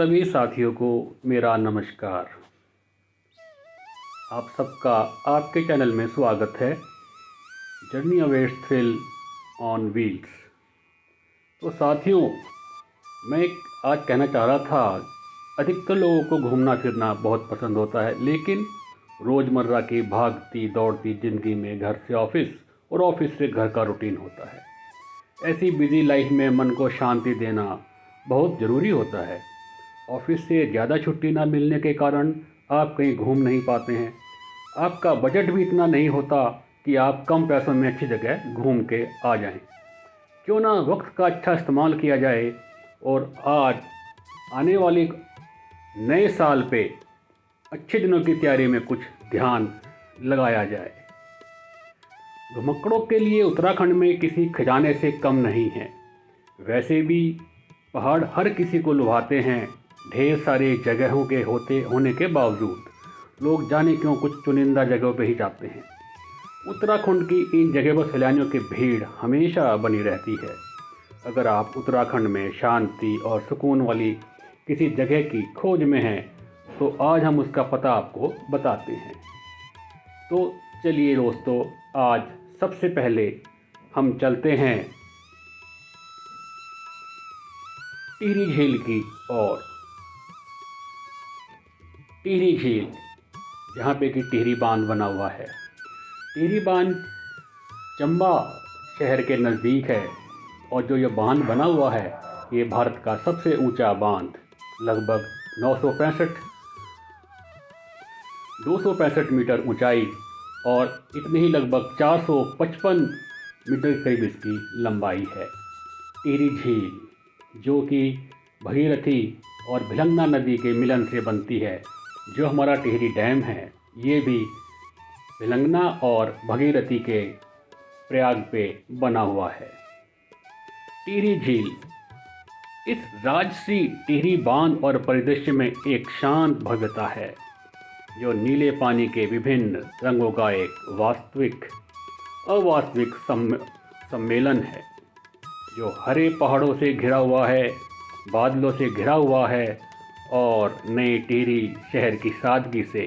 सभी साथियों को मेरा नमस्कार। आप सबका आपके चैनल में स्वागत है। Journey awaits thrill on wheels. तो साथियों, मैं आज कहना चाह रहा था, अधिकतर लोगों को घूमना फिरना बहुत पसंद होता है, लेकिन रोज़मर्रा की भागती दौड़ती ज़िंदगी में घर से ऑफिस और ऑफिस से घर का रूटीन होता है। ऐसी बिज़ी लाइफ में मन को शांति देना बहुत ज़रूरी होता है। ऑफिस से ज़्यादा छुट्टी ना मिलने के कारण आप कहीं घूम नहीं पाते हैं। आपका बजट भी इतना नहीं होता कि आप कम पैसों में अच्छी जगह घूम के आ जाएं। क्यों ना वक्त का अच्छा इस्तेमाल किया जाए और आज आने वाली नए साल पे अच्छे दिनों की तैयारी में कुछ ध्यान लगाया जाए। घुमक्कड़ों के लिए उत्तराखंड में किसी खजाने से कम नहीं है। वैसे भी पहाड़ हर किसी को लुभाते हैं। ढेर सारी जगहों के होने के बावजूद लोग जाने क्यों कुछ चुनिंदा जगहों पर ही जाते हैं। उत्तराखंड की इन जगह पर सैलानियों की भीड़ हमेशा बनी रहती है। अगर आप उत्तराखंड में शांति और सुकून वाली किसी जगह की खोज में हैं तो आज हम उसका पता आपको बताते हैं। तो चलिए दोस्तों, आज सबसे पहले हम चलते हैं टिहरी झील की ओर। टिहरी झील, जहाँ पे कि टिहरी बांध बना हुआ है। टिहरी बांध चंबा शहर के नज़दीक है और जो ये बांध बना हुआ है ये भारत का सबसे ऊंचा बांध, लगभग 265 मीटर ऊंचाई और इतनी ही लगभग 455 मीटर के करीब इसकी लंबाई है। टिहरी झील जो कि भगीरथी और भिलंगना नदी के मिलन से बनती है। जो हमारा टिहरी डैम है ये भी भिलंगना और भगीरथी के प्रयाग पे बना हुआ है। टिहरी झील इस राजसी टिहरी बांध और परिदृश्य में एक शांत भव्यता है, जो नीले पानी के विभिन्न रंगों का एक वास्तविक अवास्तविक सम्मेलन है, जो हरे पहाड़ों से घिरा हुआ है, बादलों से घिरा हुआ है और नई टिहरी शहर की सादगी से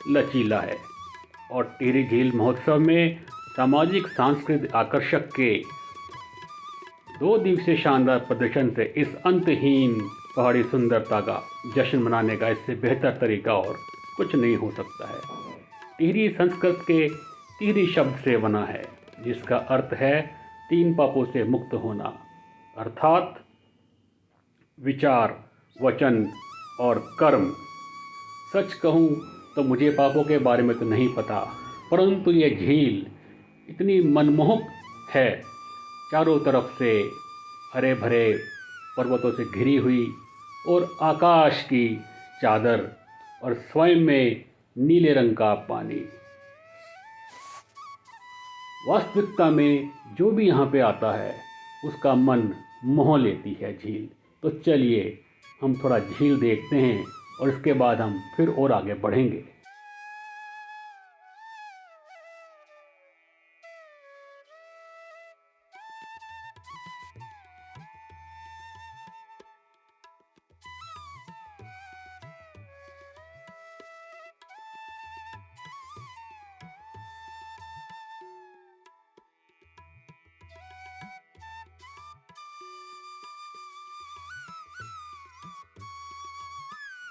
लचीला है। और टिहरी झील महोत्सव में सामाजिक सांस्कृतिक आकर्षक के 2 दिवसीय शानदार प्रदर्शन से इस अंतहीन पहाड़ी सुंदरता का जश्न मनाने का इससे बेहतर तरीका और कुछ नहीं हो सकता है। टिहरी संस्कृत के टिहरी शब्द से बना है, जिसका अर्थ है 3 पापों से मुक्त होना, अर्थात विचार, वचन और कर्म। सच कहूँ तो मुझे पापों के बारे में तो नहीं पता, परंतु ये झील इतनी मनमोहक है, चारों तरफ से हरे भरे पर्वतों से घिरी हुई और आकाश की चादर और स्वयं में नीले रंग का पानी। वास्तविकता में जो भी यहाँ पे आता है उसका मन मोह लेती है झील। तो चलिए हम थोड़ा झील देखते हैं और इसके बाद हम फिर और आगे बढ़ेंगे।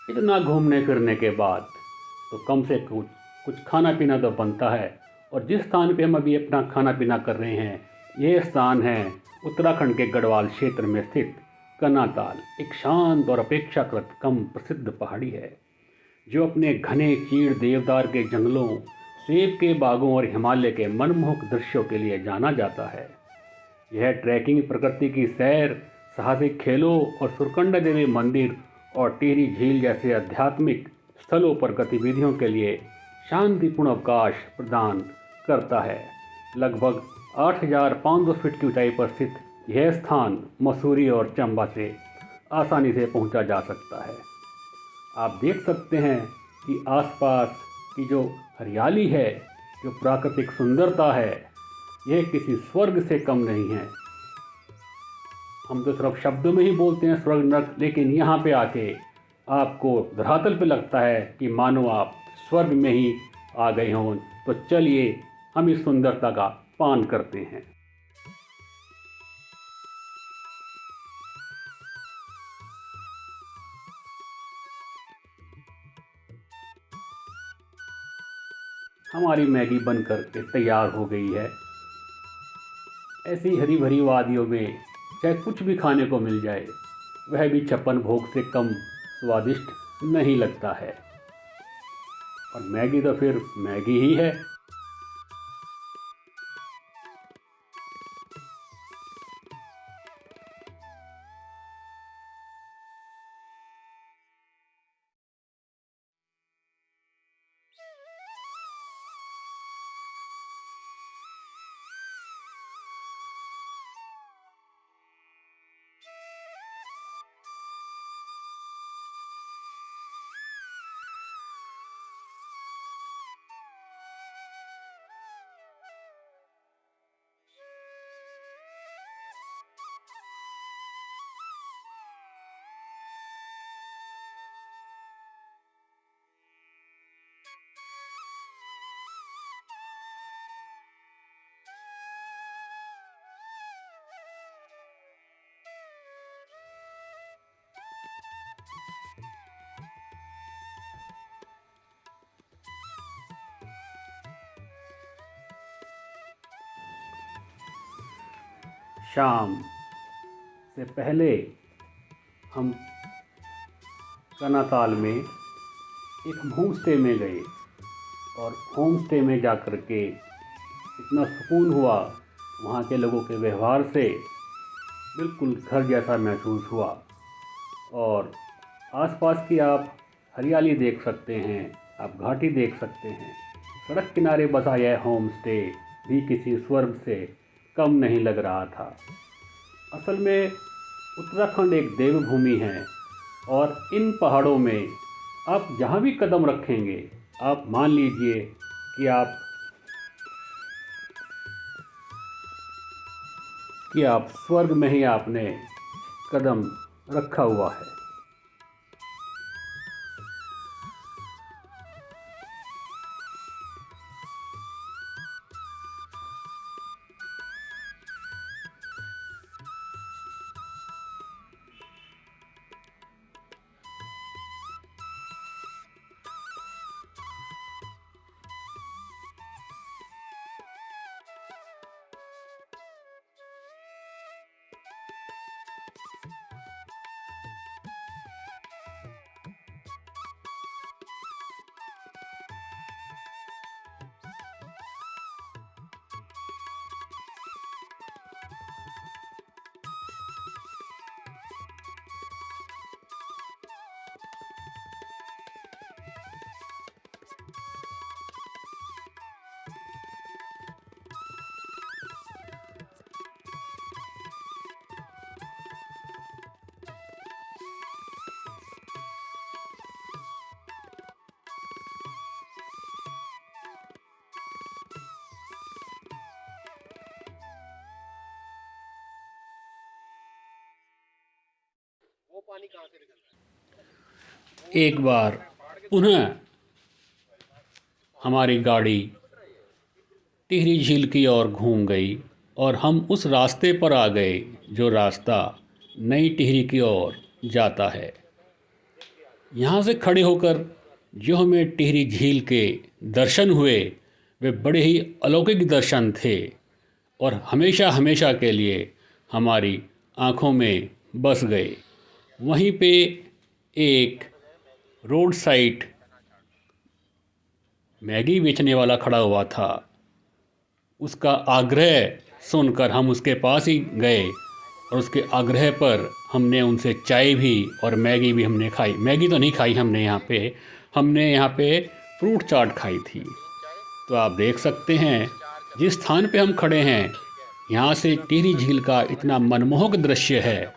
इतना घूमने फिरने के बाद तो कम से कुछ खाना पीना तो बनता है। और जिस स्थान पे हम अभी अपना खाना पीना कर रहे हैं, यह स्थान है उत्तराखंड के गढ़वाल क्षेत्र में स्थित कनाताल। एक शांत और अपेक्षाकृत कम प्रसिद्ध पहाड़ी है, जो अपने घने चीड़ देवदार के जंगलों, सेब के बागों और हिमालय के मनमोहक दृश्यों के लिए जाना जाता है। यह ट्रैकिंग, प्रकृति की सैर, साहसिक खेलों और सुरकंडा देवी मंदिर और टिहरी झील जैसे आध्यात्मिक स्थलों पर गतिविधियों के लिए शांतिपूर्ण अवकाश प्रदान करता है। लगभग 8,500 फीट की ऊंचाई पर स्थित यह स्थान मसूरी और चंबा से आसानी से पहुंचा जा सकता है। आप देख सकते हैं कि आसपास की जो हरियाली है, जो प्राकृतिक सुंदरता है, यह किसी स्वर्ग से कम नहीं है। हम तो सिर्फ शब्दों में ही बोलते हैं स्वर्ग नर्क, लेकिन यहाँ पे आके आपको धरातल पे लगता है कि मानो आप स्वर्ग में ही आ गए हों। तो चलिए हम इस सुंदरता का पान करते हैं। हमारी मैगी बनकर के तैयार हो गई है। ऐसी हरी भरी वादियों में चाहे कुछ भी खाने को मिल जाए, वह भी 56 भोग से कम स्वादिष्ट नहीं लगता है। और मैगी तो फिर मैगी ही है। शाम से पहले हम कनाताल में एक होम स्टे में गए और होम स्टे में जा कर के इतना सुकून हुआ। वहाँ के लोगों के व्यवहार से बिल्कुल घर जैसा महसूस हुआ। और आसपास की आप हरियाली देख सकते हैं, आप घाटी देख सकते हैं। सड़क किनारे बसा यह होम स्टे भी किसी स्वर्ग से कम नहीं लग रहा था। असल में उत्तराखंड एक देवभूमि है और इन पहाड़ों में आप जहाँ भी कदम रखेंगे, आप मान लीजिए कि आप स्वर्ग में ही आपने कदम रखा हुआ है। वो पानी कहाँ से निकल रहा है? एक बार पुनः हमारी गाड़ी टिहरी झील की ओर घूम गई और हम उस रास्ते पर आ गए जो रास्ता नई टिहरी की ओर जाता है। यहाँ से खड़े होकर जो हमें टिहरी झील के दर्शन हुए, वे बड़े ही अलौकिक दर्शन थे और हमेशा हमेशा के लिए हमारी आँखों में बस गए। वहीं पे एक रोड साइड मैगी बेचने वाला खड़ा हुआ था। उसका आग्रह सुनकर हम उसके पास ही गए और उसके आग्रह पर हमने उनसे चाय भी और मैगी भी हमने खाई। मैगी तो नहीं खाई हमने यहाँ पे फ्रूट चाट खाई थी। तो आप देख सकते हैं जिस स्थान पे हम खड़े हैं, यहाँ से टिहरी झील का इतना मनमोहक दृश्य है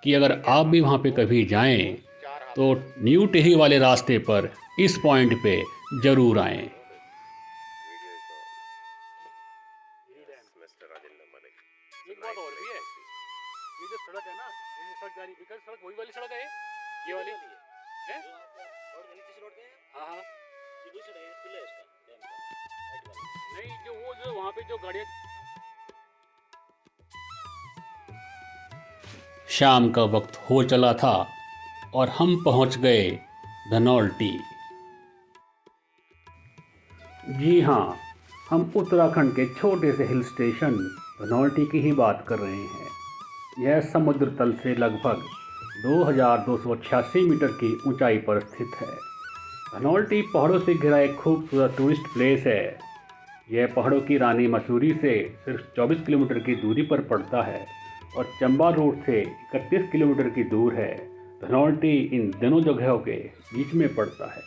कि अगर आप भी वहाँ पे कभी जाएं तो न्यू टिहरी वाले रास्ते पर इस पॉइंट पे ज़रूर आएं। एक बात और भी है, ये जो सड़क है ना, ये सड़क जा रही, विकल्प सड़क वही वाली सड़क है, ये वाली हैं? हाँ हाँ नहीं, जो वहाँ पे जो गाड़ियाँ। शाम का वक्त हो चला था और हम पहुंच गए धनौल्टी। जी हाँ, हम उत्तराखंड के छोटे से हिल स्टेशन धनौल्टी की ही बात कर रहे हैं। यह समुद्र तल से लगभग 2286 मीटर की ऊंचाई पर स्थित है। धनौल्टी पहाड़ों से घिरा एक खूबसूरत टूरिस्ट प्लेस है। यह पहाड़ों की रानी मसूरी से सिर्फ 24 किलोमीटर की दूरी पर पड़ता है और चंबा रोड से 31 किलोमीटर की दूर है। धनौल्टी इन दोनों जगहों के बीच में पड़ता है।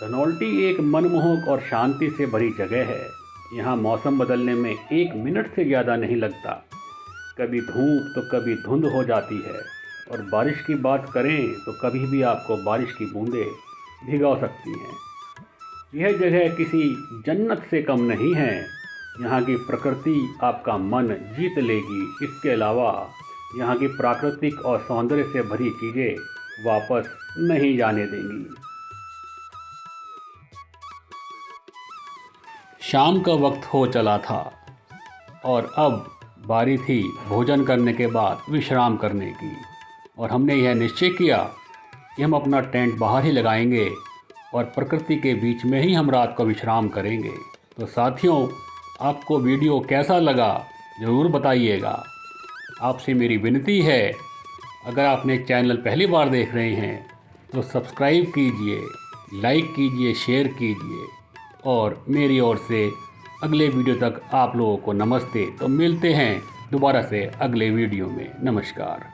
धनौल्टी एक मनमोहक और शांति से भरी जगह है। यहाँ मौसम बदलने में 1 मिनट से ज़्यादा नहीं लगता। कभी धूप तो कभी धुंध हो जाती है और बारिश की बात करें तो कभी भी आपको बारिश की बूंदें भिगो सकती हैं। यह जगह किसी जन्नत से कम नहीं है। यहाँ की प्रकृति आपका मन जीत लेगी। इसके अलावा यहाँ की प्राकृतिक और सौंदर्य से भरी चीज़ें वापस नहीं जाने देंगी। शाम का वक्त हो चला था और अब बारी थी भोजन करने के बाद विश्राम करने की, और हमने यह निश्चय किया कि हम अपना टेंट बाहर ही लगाएंगे और प्रकृति के बीच में ही हम रात को विश्राम करेंगे। तो साथियों, आपको वीडियो कैसा लगा ज़रूर बताइएगा। आपसे मेरी विनती है, अगर आपने चैनल पहली बार देख रहे हैं तो सब्सक्राइब कीजिए, लाइक कीजिए, शेयर कीजिए, और मेरी ओर से अगले वीडियो तक आप लोगों को नमस्ते। तो मिलते हैं दोबारा से अगले वीडियो में। नमस्कार।